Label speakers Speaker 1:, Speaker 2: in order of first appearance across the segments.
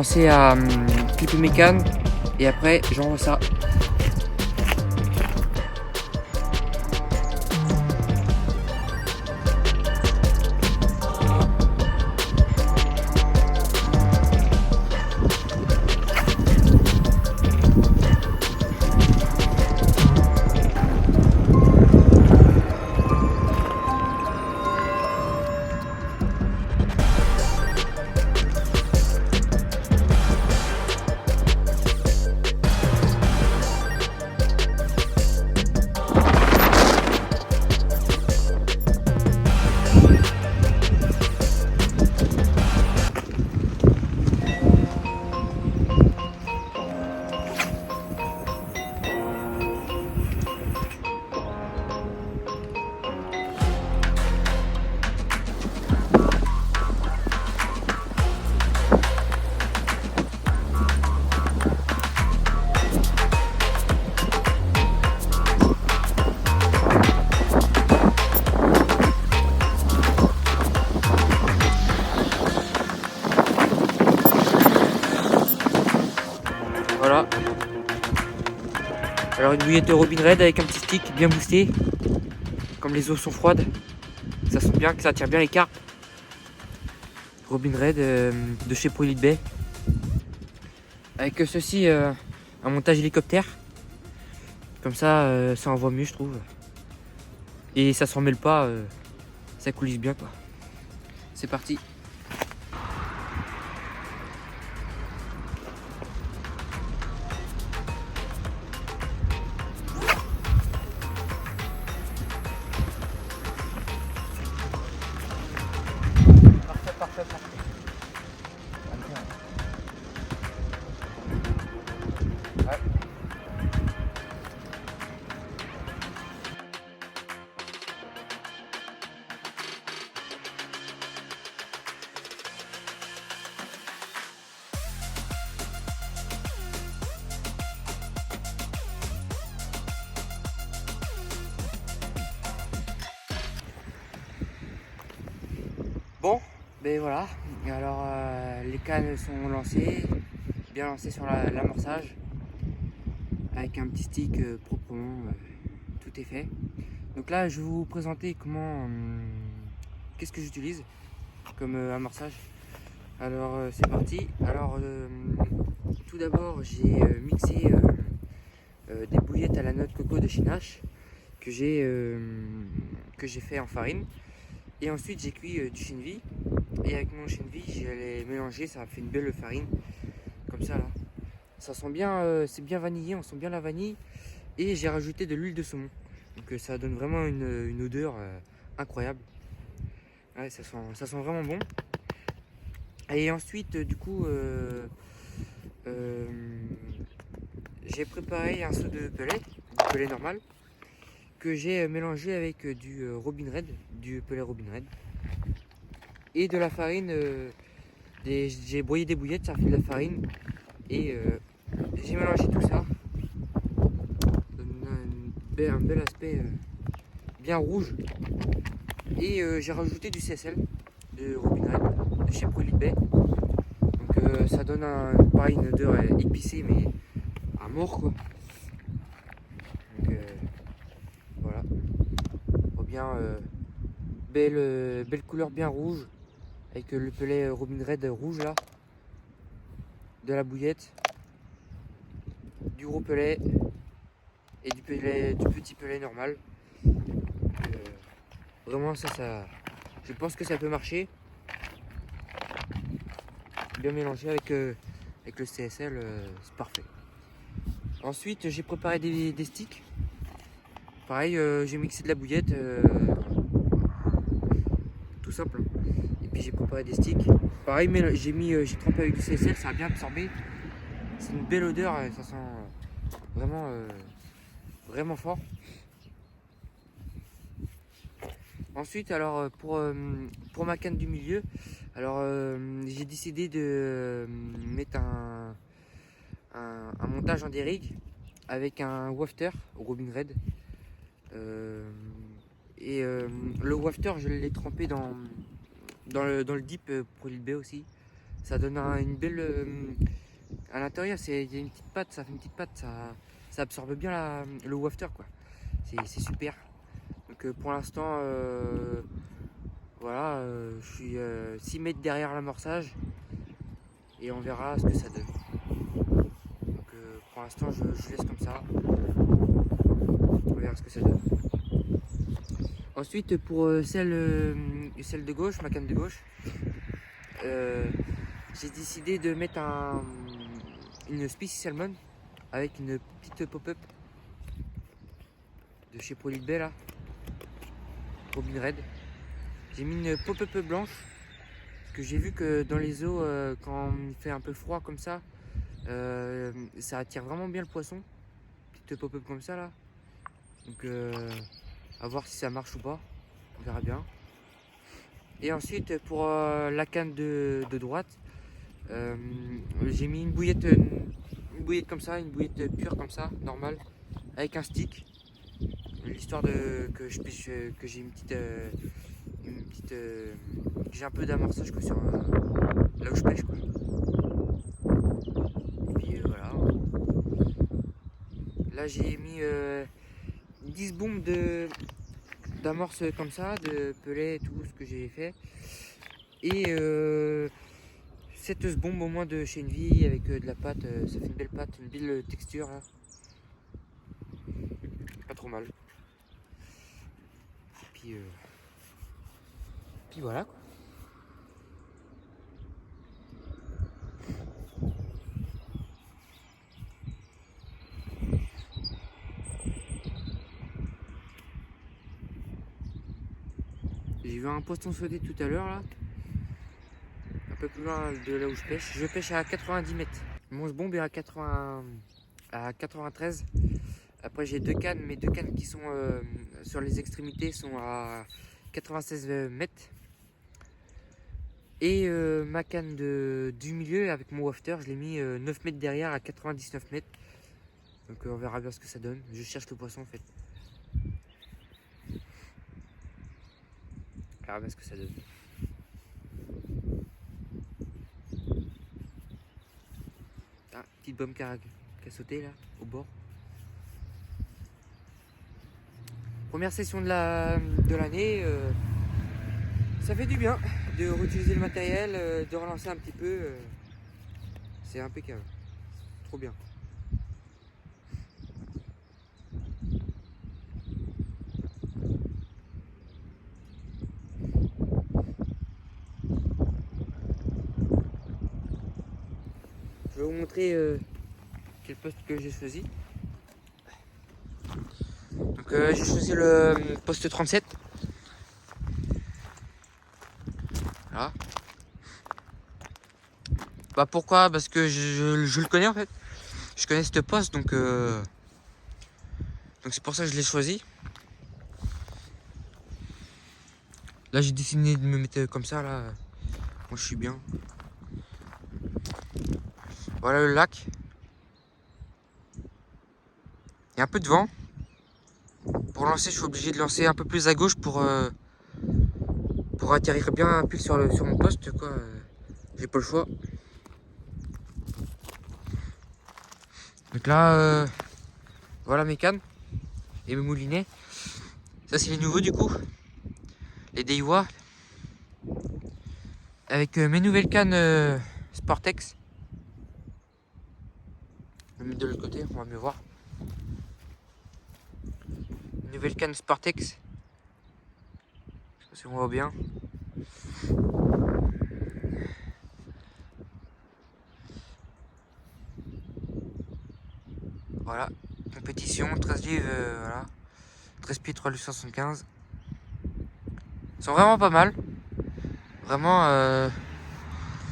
Speaker 1: commencer à clipper mes cannes et après j'envoie ça. Voilà. Alors une bouillette de Robin Red avec un petit stick bien boosté. Comme les eaux sont froides, ça sent bien, que ça attire bien les carpes. Robin Red de chez Pro Elite Bay. Avec ceci, un montage hélicoptère. Comme ça, ça envoie mieux je trouve. Et ça s'en mêle pas, ça coulisse bien quoi. C'est parti. Parfait. Ouais. Bon, ben voilà. Alors les cannes sont lancées, bien lancées sur l'amorçage, avec un petit stick proprement, tout est fait. Donc là, je vais vous présenter comment, qu'est-ce que j'utilise comme amorçage. Alors c'est parti. Alors tout d'abord, j'ai mixé des bouillettes à la noix de coco de chez Nash que j'ai fait en farine. Et ensuite j'ai cuit du chènevis. Et avec mon chènevis, je l'ai mélangé, ça a fait une belle farine. Comme ça là. Ça sent bien, c'est bien vanillé, on sent bien la vanille. Et j'ai rajouté de l'huile de saumon. Donc ça donne vraiment une odeur incroyable. Ouais, ça sent vraiment bon. Et ensuite, du coup, j'ai préparé un seau de pellet, du pellet normal, que j'ai mélangé avec du Robin Red, du pellet Robin Red. Et de la farine, j'ai broyé des bouillettes, ça fait de la farine. Et j'ai mélangé tout ça. Ça donne un bel aspect bien rouge. Et j'ai rajouté du CSL de Robin Red, de chez Pro Elite Bay. Donc ça donne pareil, une odeur épicée mais à mort quoi. Donc voilà. Oh bien belle couleur bien rouge. Avec le pellet Robin Red rouge là. De la bouillette. Du gros pellet. Et du petit pellet normal. Vraiment ça. Je pense que ça peut marcher. Bien mélangé avec le CSL, c'est parfait. Ensuite j'ai préparé des sticks. Pareil, j'ai mixé de la bouillette, tout simple. Et puis j'ai préparé des sticks. Pareil, mais j'ai trempé avec du CSL, ça a bien absorbé. C'est une belle odeur, ça sent vraiment fort. Ensuite, alors pour ma canne du milieu, alors j'ai décidé de mettre un montage en dérigue avec un wafter Robin Red. Le wafter, je l'ai trempé dans le dip Pro Elite Bay aussi, Ça donne une belle... à l'intérieur, il y a une petite pâte, ça fait une petite pâte, ça absorbe bien le wafter, quoi. C'est super. Donc pour l'instant, voilà, je suis 6 mètres derrière l'amorçage et on verra ce que ça donne. Donc pour l'instant, je laisse comme ça. On verra ce que ça donne. Ensuite, pour celle de gauche, ma canne de gauche, j'ai décidé de mettre une Spicy Salmon avec une petite pop-up de chez Polybay là, Robin Red. J'ai mis une pop-up blanche parce que j'ai vu que dans les eaux, quand il fait un peu froid comme ça attire vraiment bien le poisson. Petite pop-up comme ça là. Donc à voir si ça marche ou pas, on verra bien. Et ensuite pour la canne de droite, j'ai mis une bouillette comme ça, une bouillette pure comme ça, normale, avec un stick. L'histoire que j'ai j'ai un peu d'amorçage sur là où je pêche, quoi. Et puis voilà. Là j'ai mis 10 bombes d'amorce comme ça, de pelets, tout ce que j'ai fait. Et 7 bombes au moins de chaîne vie avec de la pâte, ça fait une belle pâte, une belle texture là. Pas trop mal. Puis voilà quoi. J'ai vu un poisson sauter tout à l'heure là, un peu plus loin de là où je pêche. Je pêche à 90 mètres. Mon bombe est à 93. Après j'ai deux cannes, mes deux cannes qui sont sur les extrémités sont à 96 mètres. Et ma canne du milieu avec mon wafter, je l'ai mis 9 mètres derrière à 99 mètres. Donc on verra bien ce que ça donne. Je cherche le poisson en fait. On verra bien ce que ça donne. Ah, petite bombe qui a sauté là, au bord. Première session de l'année. Ça fait du bien de réutiliser le matériel, de relancer un petit peu. C'est impeccable. Trop bien. Je vais vous montrer quel poste que j'ai choisi. Donc j'ai choisi le poste 37. Voilà. Bah pourquoi? Parce que je le connais en fait. Je connais ce poste donc c'est pour ça que je l'ai choisi. Là j'ai décidé de me mettre comme ça là. Moi je suis bien. Voilà le lac. Il y a un peu de vent. Pour lancer, je suis obligé de lancer un peu plus à gauche pour atterrir bien pile sur mon poste quoi. J'ai pas le choix. Donc là voilà mes cannes et mes moulinets. Ça c'est les nouveaux du coup. Les Daiwa. Avec mes nouvelles cannes Sportex. Je vais mettre de l'autre côté, on va mieux voir. Une nouvelle canne Sportex. Je sais pas si on voit bien. Voilà, compétition, 13 livres, voilà. 13 pieds, 3875. Ils sont vraiment pas mal. Vraiment,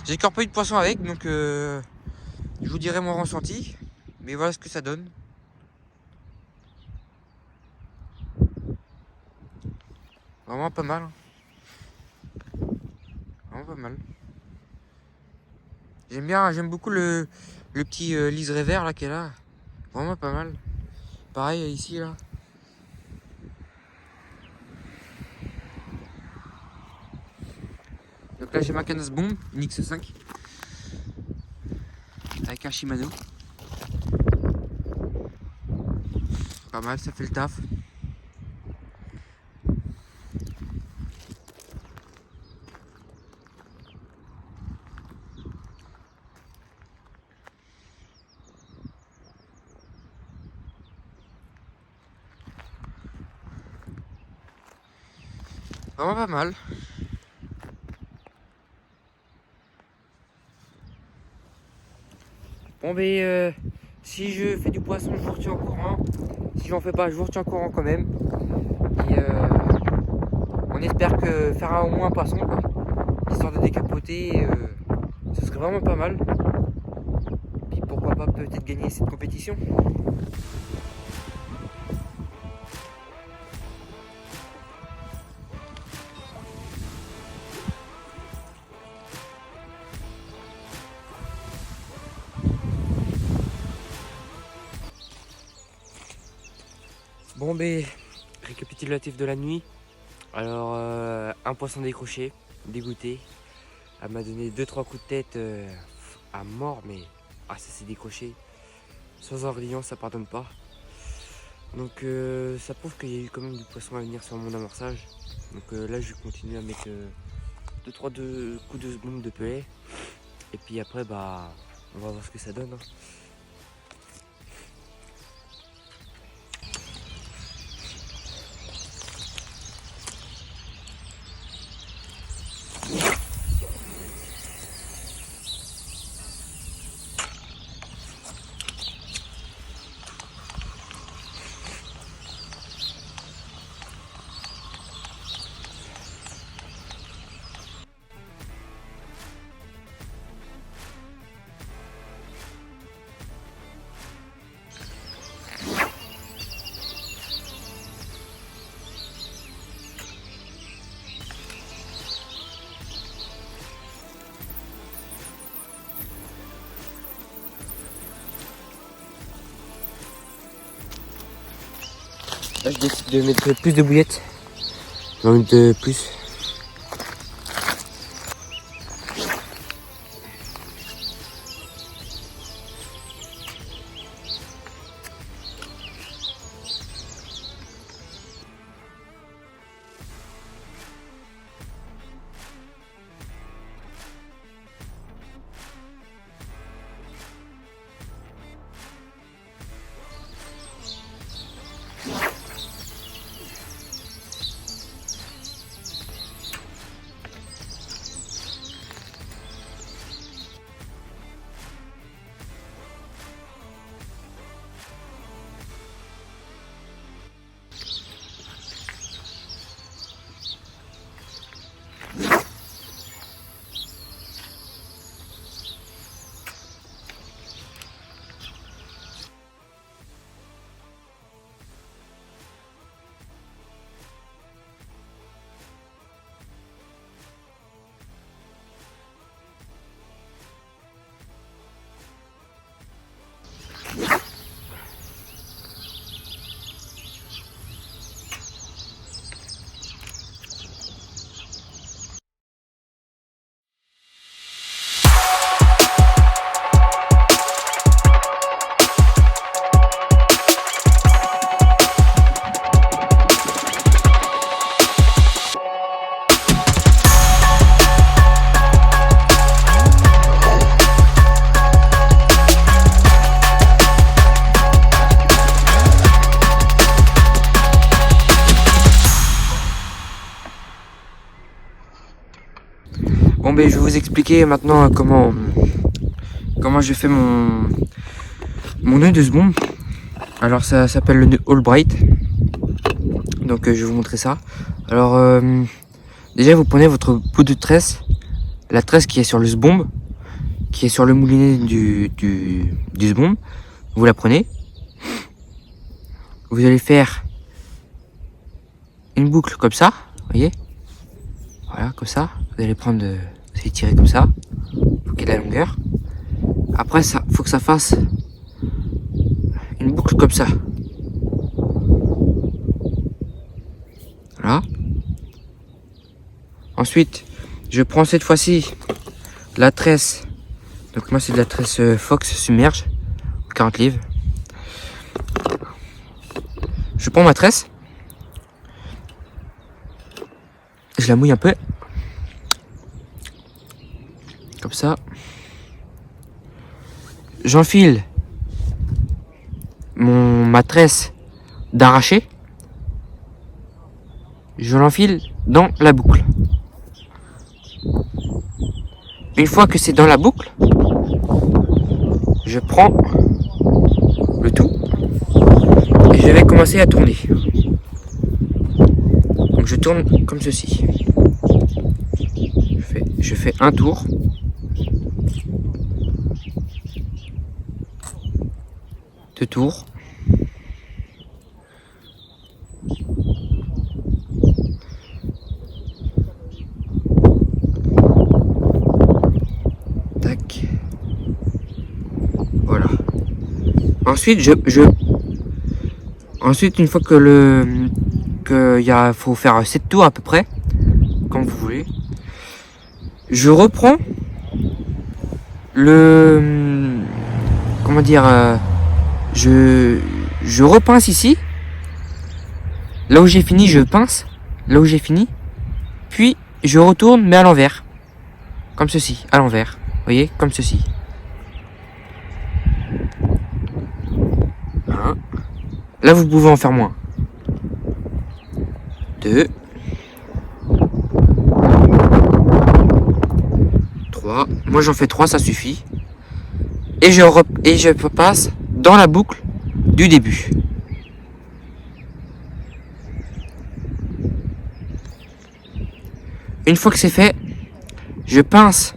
Speaker 1: j'ai encore pas eu de poisson avec, donc je vous dirai mon ressenti. Mais voilà ce que ça donne. Vraiment pas mal. Vraiment pas mal. J'aime beaucoup le petit liseré vert là qui est là. Vraiment pas mal. Pareil ici là. Donc là j'ai ma canne bombe, une X5. avec un Shimano. Pas mal, ça fait le taf. Vraiment pas mal. Bon si je fais du poisson, je vous retiens au courant. Si j'en fais pas, je vous retiens au courant quand même. Et on espère que faire au moins un poisson, quoi. Histoire de décapoter, ce serait vraiment pas mal. Puis pourquoi pas peut-être gagner cette compétition. Bon récapitulatif de la nuit. Alors un poisson décroché, dégoûté. Elle m'a donné 2-3 coups de tête à mort, mais ça s'est décroché. Sans orgueillant, ça pardonne pas. Donc ça prouve qu'il y a eu quand même du poisson à venir sur mon amorçage. Donc là je vais continuer à mettre 2-3 coups de bombe de pellet. Et puis après on va voir ce que ça donne. Là je décide de mettre plus de bouillettes. J'en mets de plus. Bon je vais vous expliquer maintenant comment je fais mon nœud de seconde. Alors ça s'appelle le nœud Albright. Donc je vais vous montrer ça. Alors déjà vous prenez votre bout de tresse, la tresse qui est sur le sbombe, qui est sur le moulinet du sbombe. Vous la prenez. Vous allez faire une boucle comme ça, vous voyez. Voilà, comme ça. Vous allez prendre, vous allez tirer comme ça. Faut qu'il y ait de la longueur. Après, ça, faut que ça fasse une boucle comme ça. Voilà. Ensuite, je prends cette fois-ci la tresse Donc moi c'est de la tresse Fox submerge, 40 livres. Je prends ma tresse, je la mouille un peu, comme ça. J'enfile ma tresse d'arraché, je l'enfile dans la boucle. Une fois que c'est dans la boucle, je prends le tout et je vais commencer à tourner. Donc je tourne comme ceci. Je fais un tour. Deux tours. Tac. Voilà. Ensuite, ensuite, une fois que faut faire 7 tours à peu près, comme vous voulez, je reprends comment dire, je repince ici, là où j'ai fini, je pince, là où j'ai fini, puis je retourne mais à l'envers, comme ceci, à l'envers, vous voyez, comme ceci. Un. Là vous pouvez en faire moins. 2. 3. Moi j'en fais 3, ça suffit. Et je passe dans la boucle du début. Une fois que c'est fait, je pince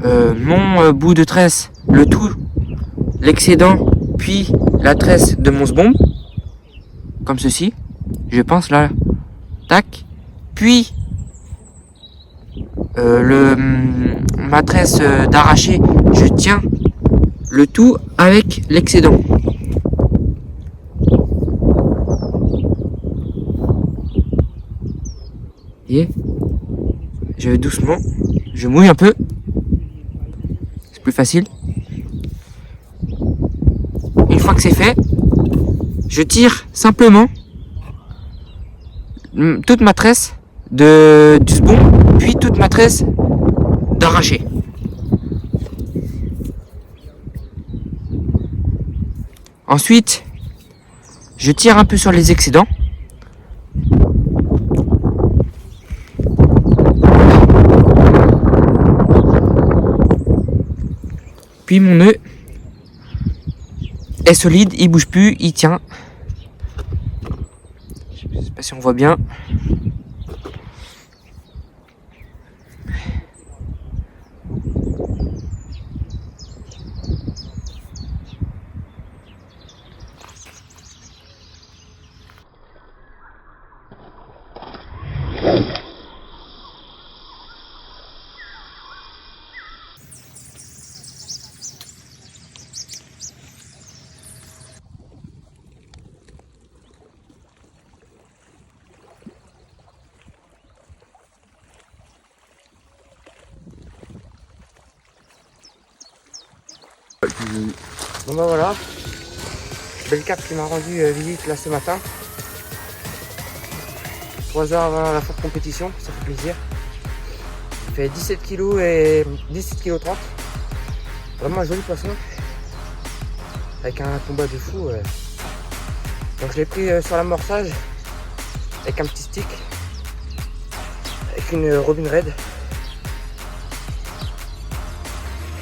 Speaker 1: mon bout de tresse, le tout, l'excédent, puis la tresse de mon sbombe, comme ceci. Je pince là, tac, puis ma tresse d'arraché, je tiens le tout avec l'excédent. Et je vais doucement, je mouille un peu, c'est plus facile. Une fois que c'est fait, je tire simplement toute ma tresse du sbon, puis toute ma tresse d'arraché. Ensuite, je tire un peu sur les excédents. Puis mon nœud est solide, il bouge plus, il tient. Je sais pas si on voit bien. Bon bah voilà, belle cap qui m'a rendu visite là ce matin. 3 heures avant la fin de compétition, ça fait plaisir. Il fait 17 kg et 17 kg 30. Vraiment un joli poisson. Avec un combat de fou. Donc je l'ai pris sur l'amorçage avec un petit stick. Avec une Robin Red.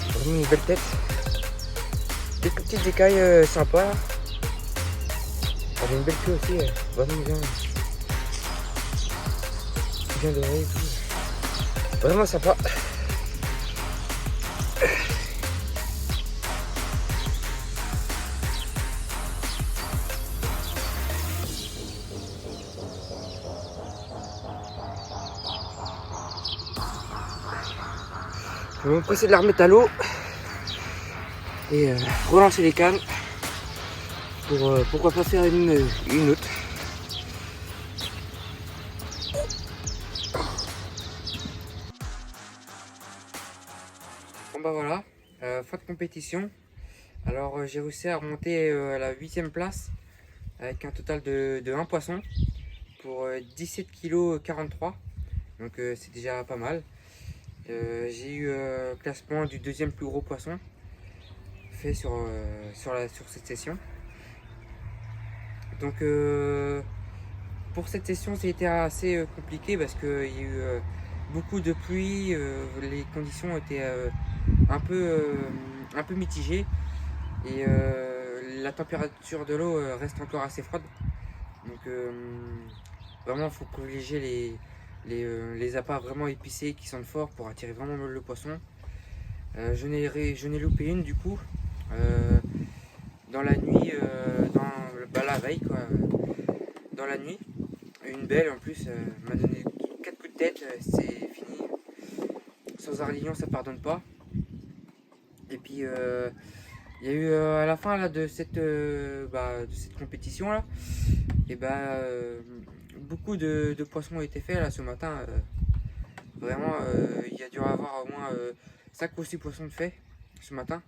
Speaker 1: Vraiment une belle tête. Des petites écailles sympas. Elle a une belle queue aussi, vraiment bien dorée et tout. Vraiment sympa. Je vais m'empresser de la remettre à l'eau et relancer les cannes pour pourquoi pas faire une autre. Bon bah voilà, Fin de compétition. Alors j'ai réussi à remonter à la 8e place avec un total de 1 poisson pour 17 kg 43. Donc c'est déjà pas mal. J'ai eu classement du deuxième plus gros poisson fait sur cette session. Donc pour cette session, c'était assez compliqué parce qu'il y a eu beaucoup de pluie, les conditions étaient un peu mitigées et la température de l'eau reste encore assez froide. Donc vraiment, il faut privilégier les appâts vraiment épicés qui sentent fort pour attirer vraiment le poisson. Je n'ai loupé une du coup dans la nuit, la veille quoi, dans la nuit. Une belle en plus m'a donné 4 coups de tête, c'est fini. Sans Arlignon ça pardonne pas. Et puis il y a eu à la fin là, de cette compétition là, et beaucoup de poissons ont été faits là ce matin. Vraiment il y a dû avoir au moins 5 ou 6 poissons de faits ce matin.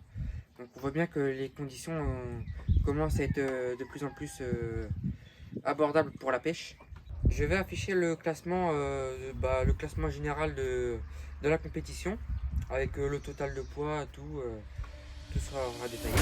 Speaker 1: Donc on voit bien que les conditions commencent à être de plus en plus abordables pour la pêche. Je vais afficher le classement général de la compétition avec le total de poids, tout sera détaillé.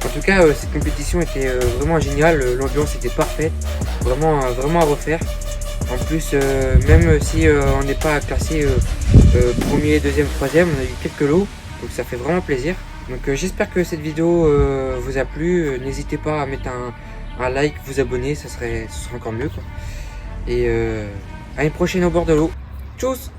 Speaker 1: En tout cas, cette compétition était vraiment géniale, l'ambiance était parfaite, vraiment à refaire. En plus, même si on n'est pas classé premier, deuxième, troisième, on a eu quelques lots, donc ça fait vraiment plaisir. Donc j'espère que cette vidéo vous a plu. N'hésitez pas à mettre un like, vous abonner, ce serait encore mieux quoi. Et à une prochaine au bord de l'eau. Tchuss!